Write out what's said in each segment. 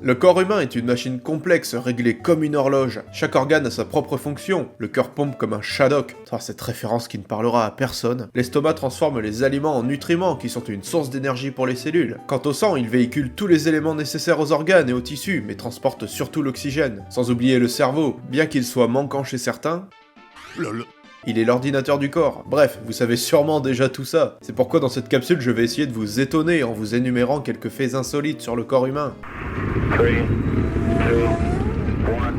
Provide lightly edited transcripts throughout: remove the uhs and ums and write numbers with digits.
Le corps humain est une machine complexe, réglée comme une horloge. Chaque organe a sa propre fonction. Le cœur pompe comme un Shadok. Cette référence qui ne parlera à personne. L'estomac transforme les aliments en nutriments qui sont une source d'énergie pour les cellules. Quant au sang, il véhicule tous les éléments nécessaires aux organes et aux tissus, mais transporte surtout l'oxygène. Sans oublier le cerveau, bien qu'il soit manquant chez certains. Il est l'ordinateur du corps. Bref, vous savez sûrement déjà tout ça. C'est pourquoi dans cette capsule, je vais essayer de vous étonner en vous énumérant quelques faits insolites sur le corps humain. 3, 2, 1,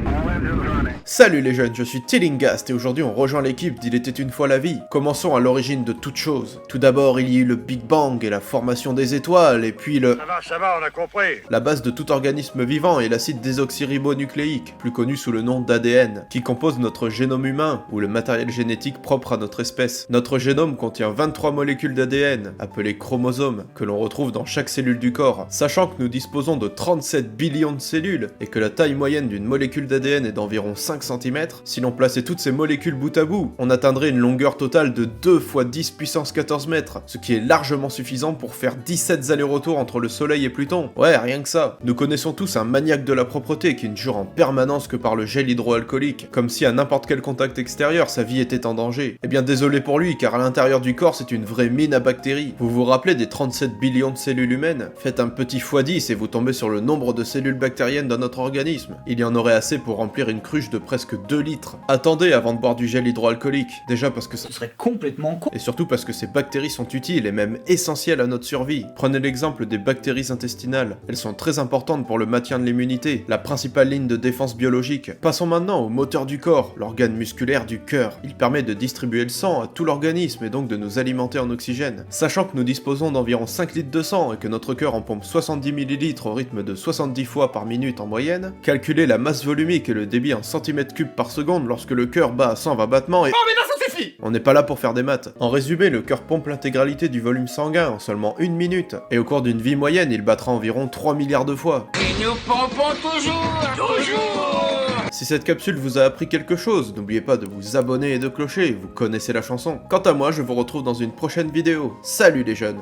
all engines running. Salut les jeunes, je suis Tillingast et aujourd'hui on rejoint l'équipe d'Il était une fois la vie. Commençons à l'origine de toute chose. Tout d'abord, il y a eu le Big Bang et la formation des étoiles, et puis Ça va, on a compris. La base de tout organisme vivant est l'acide désoxyribonucléique, plus connu sous le nom d'ADN, qui compose notre génome humain, ou le matériel génétique propre à notre espèce. Notre génome contient 23 molécules d'ADN, appelées chromosomes, que l'on retrouve dans chaque cellule du corps. Sachant que nous disposons de 37 billions de cellules, et que la taille moyenne d'une molécule d'ADN est d'environ 5 cm, si l'on plaçait toutes ces molécules bout à bout, on atteindrait une longueur totale de 2 × 10 puissance 14 mètres, ce qui est largement suffisant pour faire 17 allers-retours entre le Soleil et Pluton. Ouais, rien que ça. Nous connaissons tous un maniaque de la propreté qui ne jure en permanence que par le gel hydroalcoolique, comme si à n'importe quel contact extérieur sa vie était en danger. Eh bien désolé pour lui, car à l'intérieur du corps c'est une vraie mine à bactéries. Vous vous rappelez des 37 billions de cellules humaines? Faites un petit x10 et vous tombez sur le nombre de cellules bactériennes dans notre organisme. Il y en aurait assez pour remplir une cruche de presque 2 litres. Attendez avant de boire du gel hydroalcoolique, déjà parce que Ce serait complètement con. et surtout parce que ces bactéries sont utiles et même essentielles à notre survie. Prenez l'exemple des bactéries intestinales. Elles sont très importantes pour le maintien de l'immunité, la principale ligne de défense biologique. Passons maintenant au moteur du corps, l'organe musculaire du cœur. Il permet de distribuer le sang à tout l'organisme et donc de nous alimenter en oxygène. Sachant que nous disposons d'environ 5 litres de sang et que notre cœur en pompe 70 ml au rythme de 70 fois par minute en moyenne, calculez la masse volumique et le débit en cm3 par seconde lorsque le cœur bat à 120 battements et... Oh mais non, ça suffit! On n'est pas là pour faire des maths. En résumé, le cœur pompe l'intégralité du volume sanguin en seulement 1 minute, et au cours d'une vie moyenne, il battra environ 3 milliards de fois. Et nous pompons toujours! Si cette capsule vous a appris quelque chose, n'oubliez pas de vous abonner et de clocher, vous connaissez la chanson. Quant à moi, je vous retrouve dans une prochaine vidéo. Salut les jeunes!